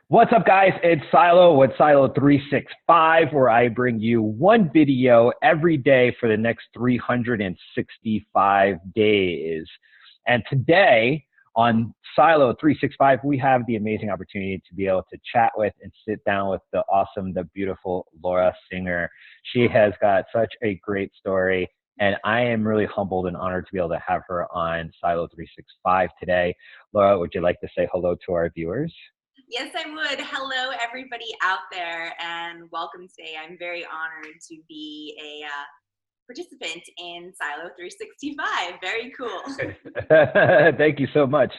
What's up, guys? It's Siloh with Siloh 365, where I bring you one video every day for the next 365 days. And today on Siloh 365, we have the amazing opportunity to be able to chat with and sit down with the awesome, the beautiful Lora Singer. She has got such a great story, and I am really humbled and honored to be able to have her on Siloh 365 today. Lora, would you like to say hello to our viewers? Yes, I would. Hello, everybody out there, and welcome today. I'm very honored to be a participant in Siloh 365. Very cool. Thank you so much.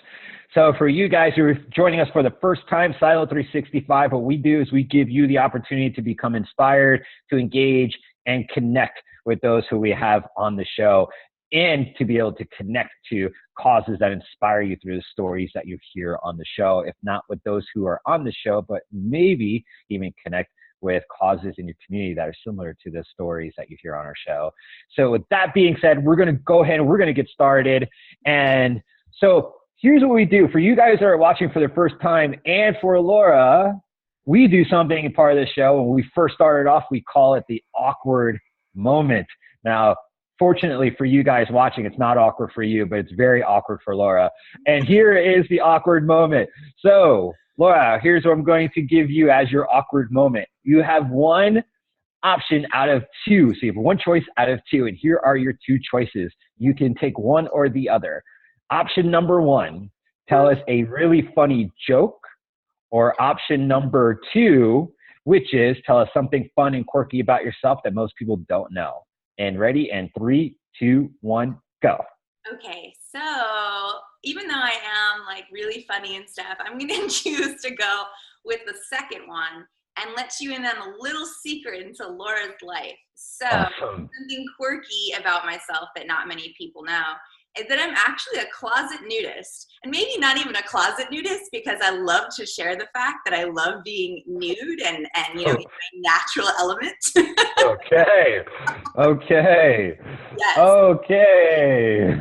So for you guys who are joining us for the first time, Siloh 365, what we do is we give you the opportunity to become inspired, to engage, and connect with those who we have on the show, and to be able to connect to causes that inspire you through the stories that you hear on the show, if not with those who are on the show, but maybe even connect with causes in your community that are similar to the stories that you hear on our show. So with that being said, we're going to go ahead and we're going to get started. And so here's what we do. For you guys that are watching for the first time, and for Lora, we do something in part of the show. When we first started off, we call it the awkward moment. Now, fortunately for you guys watching, it's not awkward for you, but it's very awkward for Lora. And here is the awkward moment. So, Lora, here's what I'm going to give you as your awkward moment. You have one option out of two. So you have one choice out of two, and here are your two choices. You can take one or the other. Option number one, tell us a really funny joke, or option number two, which is tell us something fun and quirky about yourself that most people don't know. And ready? And 3, 2, 1, go. Okay, so even though I am like really funny and stuff, I'm going to choose to go with the second one and let you in on a little secret into Lora's life. So Awesome. Something quirky about myself that not many people know is that I'm actually a closet nudist. And maybe not even a closet nudist, because I love to share the fact that I love being nude and you know, in my natural element. Okay. Okay. Yes. Okay.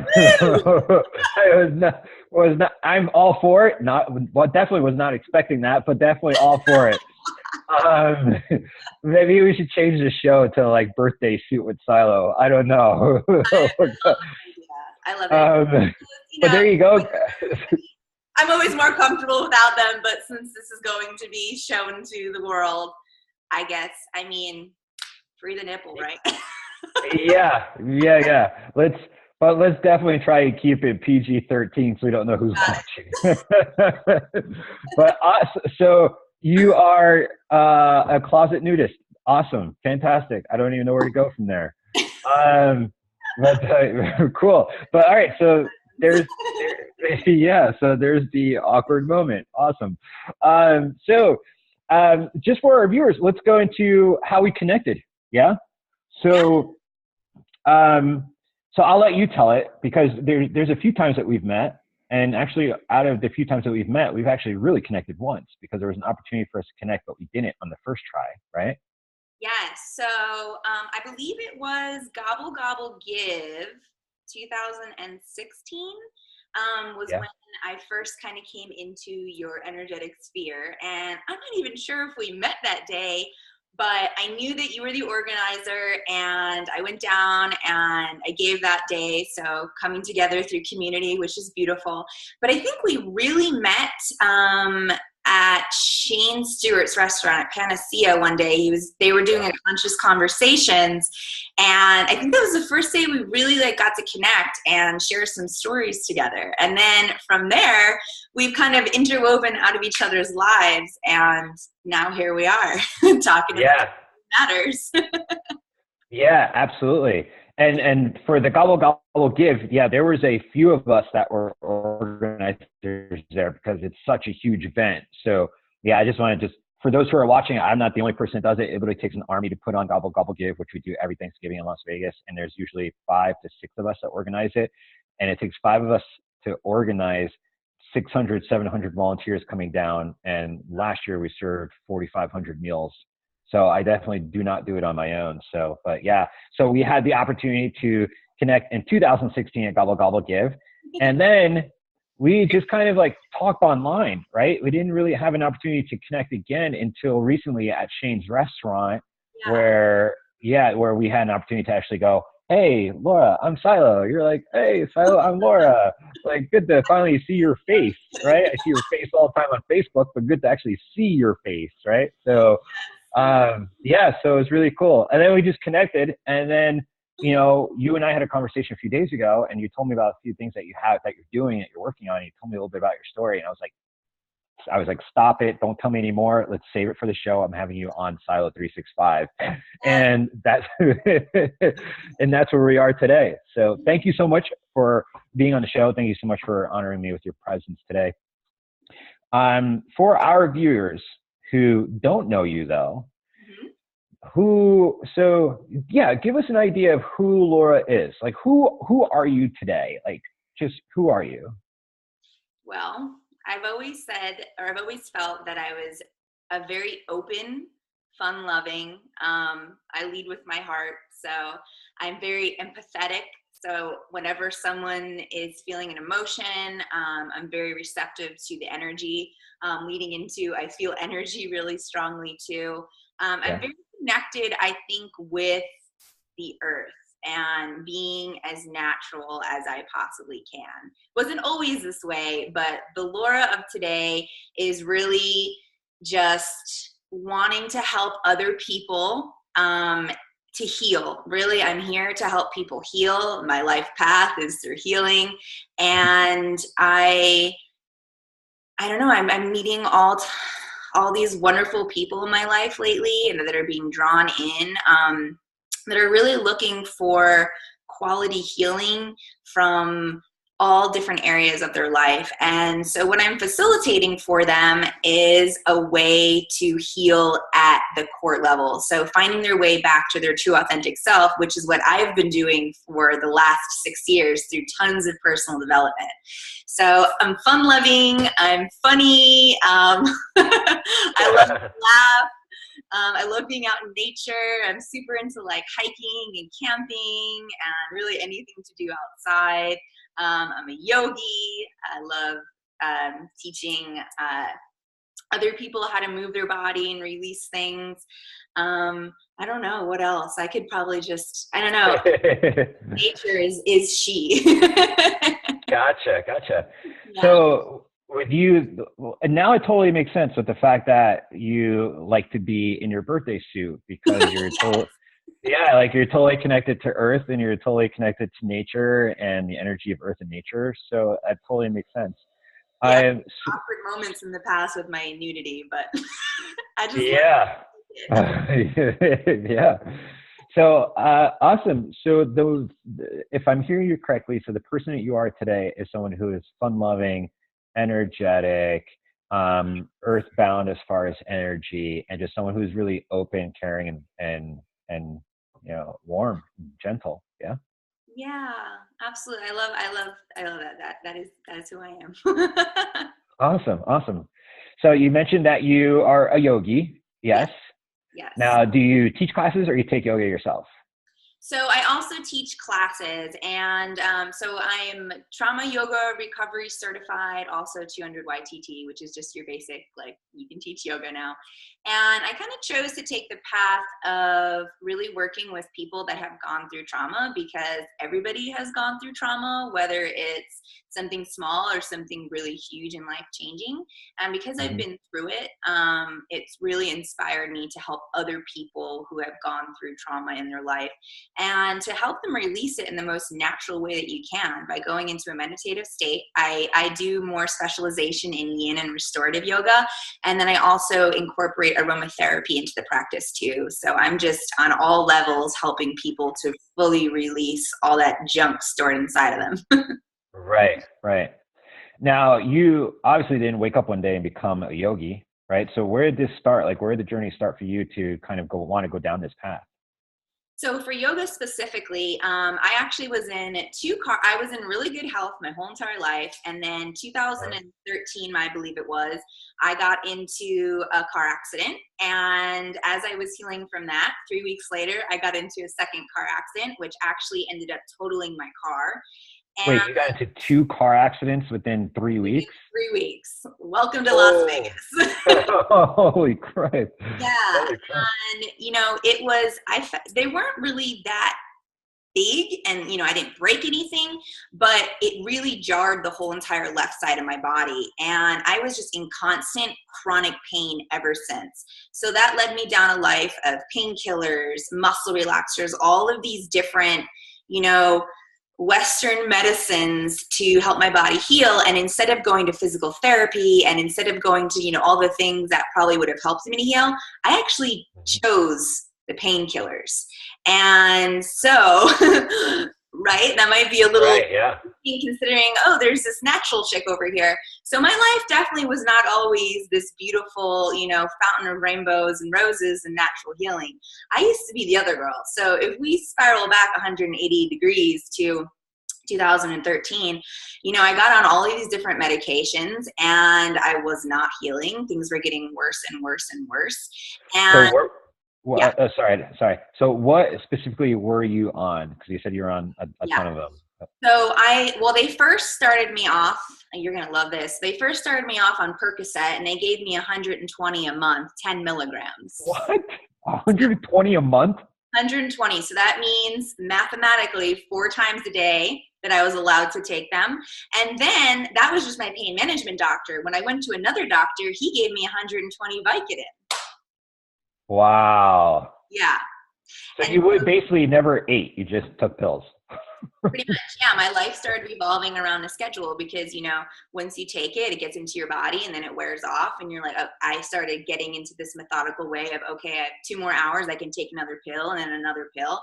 I'm all for it. Well, definitely was not expecting that, but definitely all for it. Maybe we should change the show to like birthday suit with Siloh. I don't know. I love it. But there you go. I'm always more comfortable without them, but since this is going to be shown to the world, I guess, I mean, free the nipple, right? Yeah. Let's definitely try and keep it PG-13 so we don't know who's watching. But so you are a closet nudist. Awesome. Fantastic. I don't even know where to go from there. But cool. But all right, so there's the awkward moment. Awesome. Just for our viewers, let's go into how we connected. Yeah. So I'll let you tell it, because there's a few times that we've met, and actually out of the few times that we've met, we've actually really connected once, because there was an opportunity for us to connect, but we didn't on the first try, right? Yes. So I believe it was Gobble Gobble Give 2016 was Yeah. when I first kind of came into your energetic sphere. And I'm not even sure if we met that day, but I knew that you were the organizer, and I went down and I gave that day. So coming together through community, which is beautiful. But I think we really met at Shane Stewart's restaurant at Panacea one day. They were doing a conscious conversations, and I think that was the first day we really like got to connect and share some stories together. And then from there, we've kind of interwoven out of each other's lives, and now here we are talking about what matters. Yeah, absolutely. And for the Gobble Gobble Give, yeah, there was a few of us that were organizers there, because it's such a huge event. So yeah, I just want to for those who are watching, I'm not the only person that does it. It literally takes an army to put on Gobble Gobble Give, which we do every Thanksgiving in Las Vegas. And there's usually 5 to 6 of us that organize it. And it takes 5 of us to organize 600, 700 volunteers coming down. And last year we served 4,500 meals. So I definitely do not do it on my own. So, but yeah, so we had the opportunity to connect in 2016 at Gobble Gobble Give. And then we just kind of like talked online, right? We didn't really have an opportunity to connect again until recently at Shane's restaurant, Yeah. where we had an opportunity to actually go, hey, Laura, I'm Siloh. You're like, hey, Siloh, I'm Laura. Like, good to finally see your face, right? I see your face all the time on Facebook, but good to actually see your face, right? So, yeah, so it was really cool. And then we just connected, and then, you know, you and I had a conversation a few days ago, and you told me about a few things that you have, that you're doing, that you're working on. And you told me a little bit about your story, and I was like, stop it. Don't tell me anymore. Let's save it for the show. I'm having you on Siloh 365. And that's, and that's where we are today. So thank you so much for being on the show. Thank you so much for honoring me with your presence today. For our viewers who don't know you though, give us an idea of who Laura is. Like, who are you today? Like, just who are you? Well, I've always said, or I've always felt that I was a very open, fun-loving. I lead with my heart, so I'm very empathetic. So whenever someone is feeling an emotion, I'm very receptive to the energy. Leading into, I feel energy really strongly too. I'm very connected, I think, with the earth and being as natural as I possibly can. Wasn't always this way, but the Laura of today is really just wanting to help other people to heal. Really, I'm here to help people heal. My life path is through healing. And I don't know, I'm meeting all these wonderful people in my life lately, and that are being drawn in, that are really looking for quality healing from all different areas of their life. And so what I'm facilitating for them is a way to heal at the core level. So finding their way back to their true authentic self, which is what I've been doing for the last 6 years through tons of personal development. So I'm fun-loving, I'm funny, I love to laugh. I love being out in nature. I'm super into like hiking and camping and really anything to do outside. I'm a yogi. I love teaching other people how to move their body and release things. I don't know what else. I could probably just, I don't know. Nature is she. Gotcha. Yeah. So with you, and now it totally makes sense with the fact that you like to be in your birthday suit, because you're like you're totally connected to earth, and you're totally connected to nature and the energy of earth and nature. So that totally makes sense. Yeah, awkward moments in the past with my nudity, but I just yeah. So awesome. So if I'm hearing you correctly, so the person that you are today is someone who is fun-loving, energetic, earthbound as far as energy, and just someone who's really open, caring, and you know, warm, gentle. Yeah. Yeah, absolutely. I love that. That is who I am. Awesome. So you mentioned that you are a yogi. Yes. Yes. Now, do you teach classes or you take yoga yourself? So I also teach classes, and so I'm trauma yoga recovery certified, also 200 YTT, which is just your basic, like, you can teach yoga now. And I kind of chose to take the path of really working with people that have gone through trauma, because everybody has gone through trauma, whether it's something small or something really huge and life-changing. And because I've been through it, it's really inspired me to help other people who have gone through trauma in their life, and to help them release it in the most natural way that you can by going into a meditative state. I do more specialization in yin and restorative yoga, and then I also incorporate aromatherapy into the practice too. So I'm just on all levels helping people to fully release all that junk stored inside of them. Right. Now, you obviously didn't wake up one day and become a yogi, right? So where did this start? Like, where did the journey start for you to kind of want to go down this path? So for yoga specifically, I actually was in I was in really good health my whole entire life. And then 2013, I believe it was, I got into a car accident. And as I was healing from that, 3 weeks later, I got into a second car accident, which actually ended up totaling my car. And Wait, you got into 2 car accidents within 3 weeks? 3 weeks. Welcome to Las Oh, Vegas. holy crap. Yeah. Holy crap. And, it was, they weren't really that big, and I didn't break anything, but it really jarred the whole entire left side of my body, and I was just in constant chronic pain ever since. So that led me down a life of painkillers, muscle relaxers, all of these different Western medicines to help my body heal. And instead of going to physical therapy, and instead of going to all the things that probably would have helped me to heal, I actually chose the painkillers. And so, right, that might be a little, Right, yeah. considering, oh, there's this natural chick over here. So my life definitely was not always this beautiful, fountain of rainbows and roses and natural healing. I used to be the other girl. So if we spiral back 180 degrees to 2013, I got on all of these different medications, and I was not healing. Things were getting worse and worse and worse. And So sorry. So what specifically were you on? Because you said you were on a ton of them. So they first started me off, you're going to love this. They first started me off on Percocet, and they gave me 120 a month, 10 milligrams. What? 120 a month? 120. So that means mathematically 4 times a day that I was allowed to take them. And then that was just my pain management doctor. When I went to another doctor, he gave me 120 Vicodin. Wow. Yeah. So you would basically never ate. You just took pills. Pretty much, yeah. My life started revolving around a schedule because, once you take it, it gets into your body and then it wears off. And you're like, oh, I started getting into this methodical way of, okay, I have 2 more hours. I can take another pill and then another pill.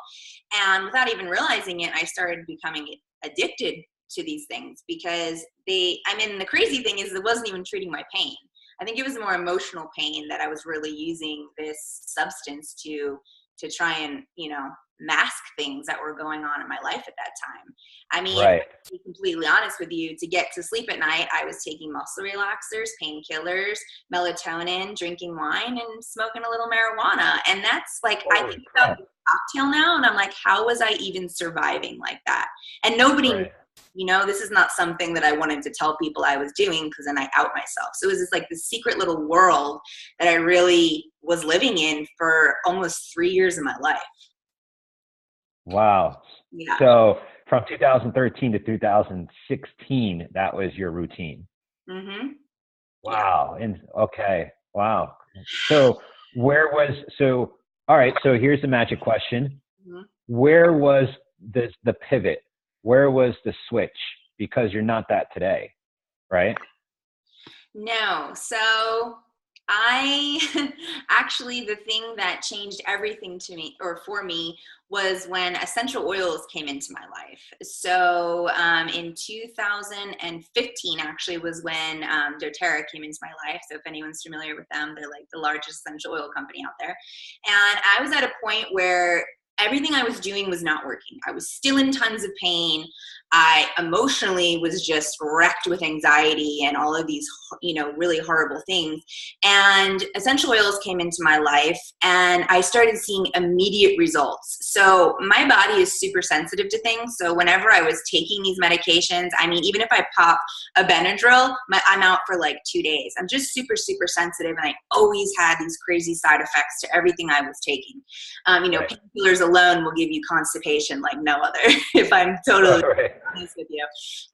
And without even realizing it, I started becoming addicted to these things because the crazy thing is it wasn't even treating my pain. I think it was more emotional pain that I was really using this substance to try and, mask things that were going on in my life at that time. Right. To be completely honest with you, to get to sleep at night, I was taking muscle relaxers, painkillers, melatonin, drinking wine, and smoking a little marijuana. And that's like, I think about the cocktail now, and I'm like, how was I even surviving like that? And nobody this is not something that I wanted to tell people I was doing, because then I out myself. So it was just like this secret little world that I really was living in for almost 3 years of my life. Wow. Yeah. So from 2013 to 2016, that was your routine. Mm-hmm. Wow. And okay. Wow. So all right. So here's the magic question. Mm-hmm. Where was the pivot? Where was the switch? Because you're not that today, right? No. So I actually, the thing that changed everything for me was when essential oils came into my life. So in 2015 actually was when doTERRA came into my life. So if anyone's familiar with them, they're like the largest essential oil company out there. And I was at a point where everything I was doing was not working. I was still in tons of pain. I emotionally was just wrecked with anxiety and all of these, really horrible things. And essential oils came into my life, and I started seeing immediate results. So my body is super sensitive to things. So whenever I was taking these medications, even if I pop a Benadryl, I'm out for like 2 days. I'm just super, super sensitive. And I always had these crazy side effects to everything I was taking. Painkillers alone will give you constipation like no other, if I'm totally honest with you.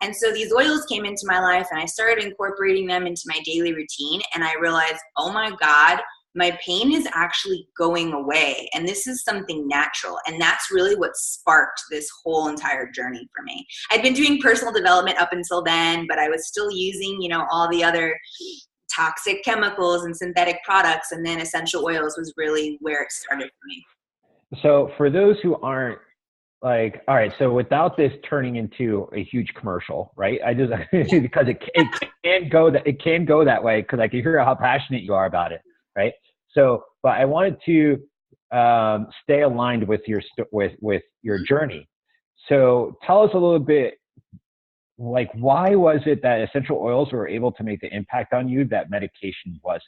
And so these oils came into my life, and I started incorporating them into my daily routine. And I realized, oh my God, my pain is actually going away. And this is something natural. And that's really what sparked this whole entire journey for me. I'd been doing personal development up until then, but I was still using, all the other toxic chemicals and synthetic products. And then essential oils was really where it started for me. So for those who aren't like, all right, so without this turning into a huge commercial, right? I just, because it can go that way, because I can hear how passionate you are about it, right? So, but I wanted to stay aligned with your journey. So tell us a little bit, like, why was it that essential oils were able to make the impact on you that medication wasn't?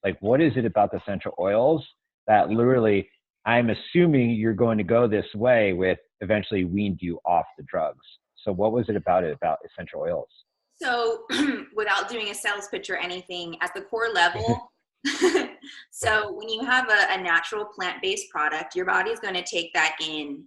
Like, what is it about the essential oils that literally, I'm assuming you're going to go this way with eventually weaned you off the drugs? So what was it about essential oils? So without doing a sales pitch or anything, at the core level, so when you have a natural plant-based product, your body's going to take that in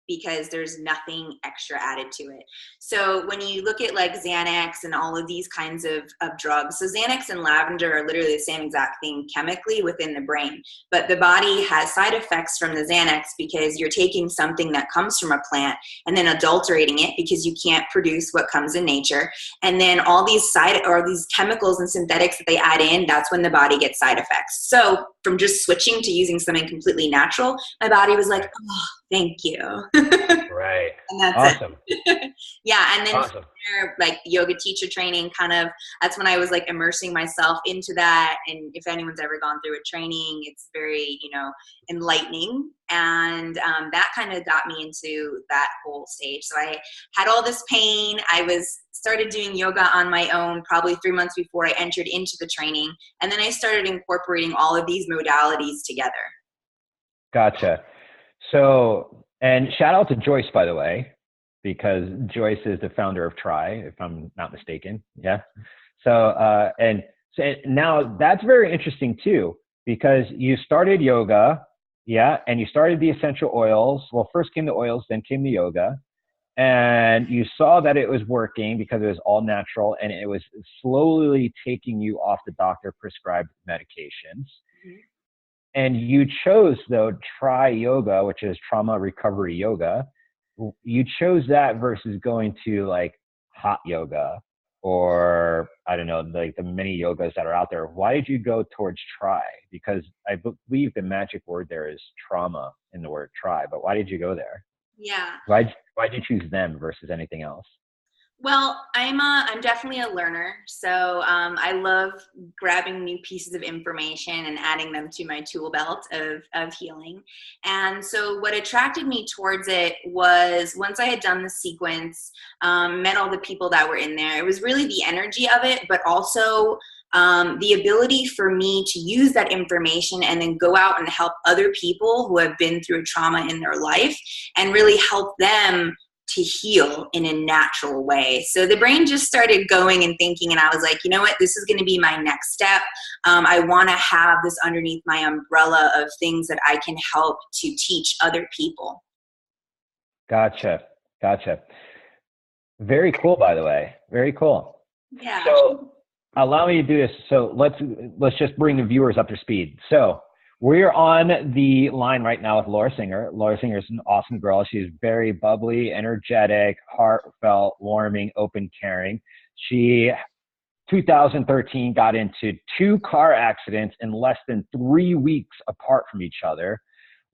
because there's nothing extra added to it. So when you look at like Xanax and all of these kinds of drugs, so Xanax and lavender are literally the same exact thing chemically within the brain, but the body has side effects from the Xanax because you're taking something that comes from a plant and then adulterating it because you can't produce what comes in nature. And then all these these chemicals and synthetics that they add in, that's when the body gets side effects. So from just switching to using something completely natural, my body was like, oh, thank you. Right. And that's awesome. it. Yeah. And then Awesome. from there, like yoga teacher training, that's when I was like immersing myself into that. And if anyone's ever gone through a training, it's very, enlightening. And that kind of got me into that whole stage. So I had all this pain. I started doing yoga on my own probably 3 months before I entered into the training. And then I started incorporating all of these modalities together. Gotcha. So, and shout out to Joyce, by the way, because Joyce is the founder of Try, if I'm not mistaken. Yeah. So, and so now that's very interesting too, because you started yoga. Yeah. And you started the essential oils. Well, first came the oils, then came the yoga. And you saw that it was working because it was all natural and it was slowly taking you off the doctor prescribed medications. Mm-hmm. And you chose, though, Try Yoga, which is trauma recovery yoga. You chose that versus going to like hot yoga or, I don't know, like the many yogas that are out there. Why did you go towards Try? Because I believe the magic word there is trauma in the word try. But why did you go there? Yeah. Why did you choose them versus anything else? Well, I'm definitely a learner. So I love grabbing new pieces of information and adding them to my tool belt of healing. And so what attracted me towards it was once I had done the sequence, met all the people that were in there, it was really the energy of it, but also the ability for me to use that information and then go out and help other people who have been through trauma in their life and really help them to heal in a natural way. So the brain just started going and thinking, and I was like, you know what, this is going to be my next step. I want to have this underneath my umbrella of things that I can help to teach other people. Gotcha. Very cool, by the way. Very cool. Yeah. So allow me to do this. So let's just bring the viewers up to speed. So we're on the line right now with Lora Singer. Lora Singer is an awesome girl. She's very bubbly, energetic, heartfelt, warming, open, caring. She, 2013, got into 2 car accidents in less than 3 weeks apart from each other.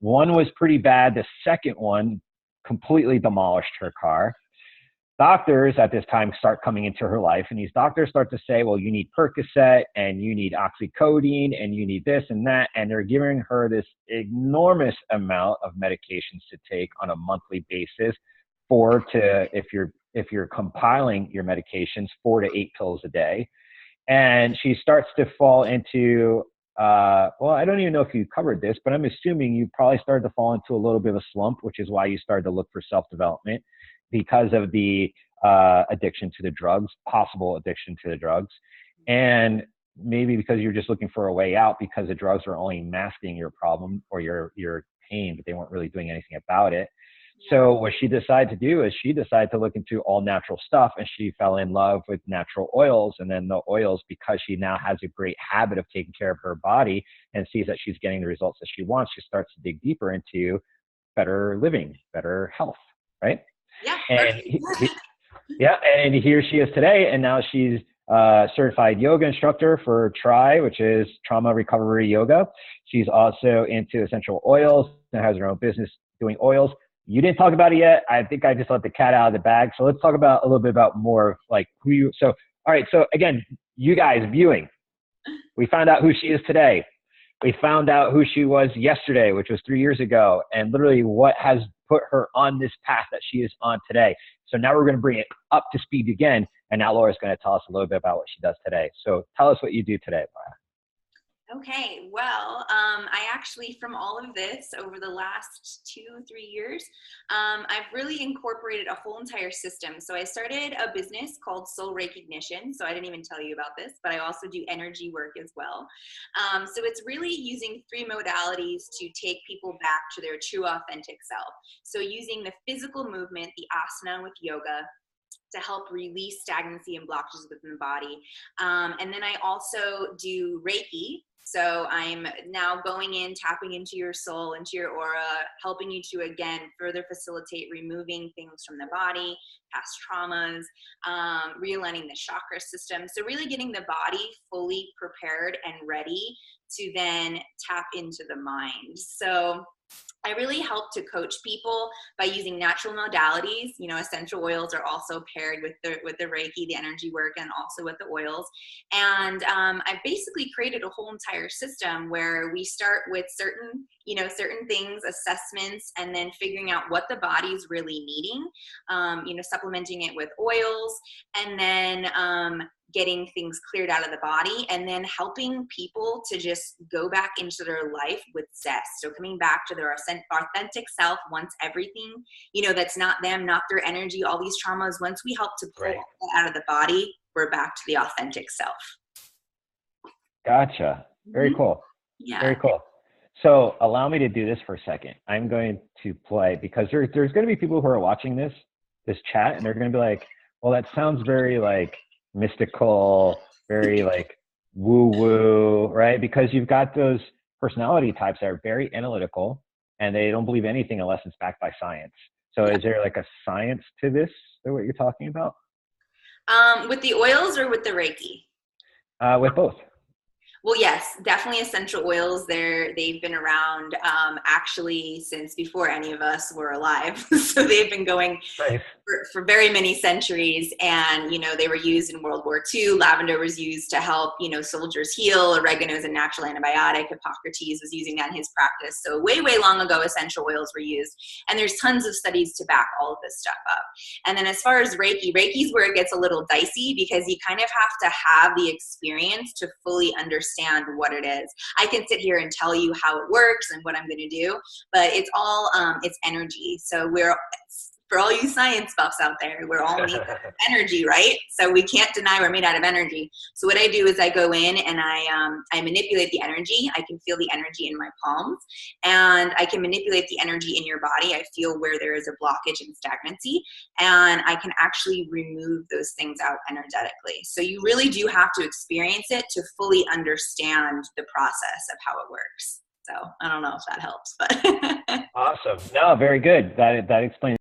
One was pretty bad. The second one completely demolished her car. Doctors at this time start coming into her life, and these doctors start to say, well, you need Percocet and you need oxycodone and you need this and that. And they're giving her this enormous amount of medications to take on a monthly basis, if you're compiling your medications, 4 to 8 pills a day. And she starts to fall into, well, I don't even know if you covered this, but I'm assuming you probably started to fall into a little bit of a slump, which is why you started to look for self-development, because of the addiction to the drugs, possible addiction to the drugs, and maybe because you're just looking for a way out because the drugs are only masking your problem or your pain, but they weren't really doing anything about it. So what she decided to do is she decided to look into all natural stuff, and she fell in love with natural oils. And then the oils, because she now has a great habit of taking care of her body and sees that she's getting the results that she wants, she starts to dig deeper into better living, better health, right? Yeah. And here she is today, and now she's a certified yoga instructor for Try, which is trauma recovery yoga. She's also into essential oils and has her own business doing oils. You didn't talk about it yet. I think I just let the cat out of the bag. So let's talk about a little bit about more of like who you. So all right. So again, you guys viewing, we found out who she is today. We found out who she was yesterday, which was 3 years ago, and literally what has put her on this path that she is on today. So now we're going to bring it up to speed again. And now Laura's going to tell us a little bit about what she does today. So tell us what you do today, Okay, well, I actually, from all of this over the last 2-3 years, I've really incorporated a whole entire system. So I started a business called Soul Recognition. So I didn't even tell you about this, but I also do energy work as well. So it's really using 3 modalities to take people back to their true authentic self. So using the physical movement, the asana with yoga, to help release stagnancy and blockages within the body. And then I also do Reiki. So I'm now going in, tapping into your soul, into your aura, helping you to, again, further facilitate removing things from the body, past traumas, realigning the chakra system. So really getting the body fully prepared and ready to then tap into the mind. So I really help to coach people by using natural modalities. You know, essential oils are also paired with the Reiki, the energy work, and also with the oils. And I've basically created a whole entire system where we start with certain things, assessments, and then figuring out what the body's really needing. Supplementing it with oils, and then getting things cleared out of the body, and then helping people to just go back into their life with zest. So coming back to their authentic self, once everything, that's not them, not their energy, all these traumas, once we help to pull Right. that out of the body, we're back to the authentic self. Gotcha. Very cool. Yeah. Very cool. So allow me to do this for a second. I'm going to play, because there's going to be people who are watching this chat, and they're going to be like, well, that sounds very like mystical, very like woo-woo, right? Because you've got those personality types that are very analytical, and they don't believe anything unless it's backed by science. So is there like a science to this, or what you're talking about? With the oils or with the Reiki? With both. Well, yes, definitely essential oils. They've been around actually since before any of us were alive. So they've been going Nice. for very many centuries. And, they were used in World War II. Lavender was used to help, soldiers heal. Oregano is a natural antibiotic. Hippocrates was using that in his practice. So way, way long ago, essential oils were used. And there's tons of studies to back all of this stuff up. And then as far as Reiki's where it gets a little dicey, because you kind of have to have the experience to fully understand what it is. I can sit here and tell you how it works and what I'm going to do, but it's all it's energy. So for all you science buffs out there, we're all made out of energy, right? So we can't deny we're made out of energy. So what I do is I go in and I manipulate the energy. I can feel the energy in my palms, and I can manipulate the energy in your body. I feel where there is a blockage and stagnancy, and I can actually remove those things out energetically. So you really do have to experience it to fully understand the process of how it works. So I don't know if that helps, but Awesome. No, very good. That explains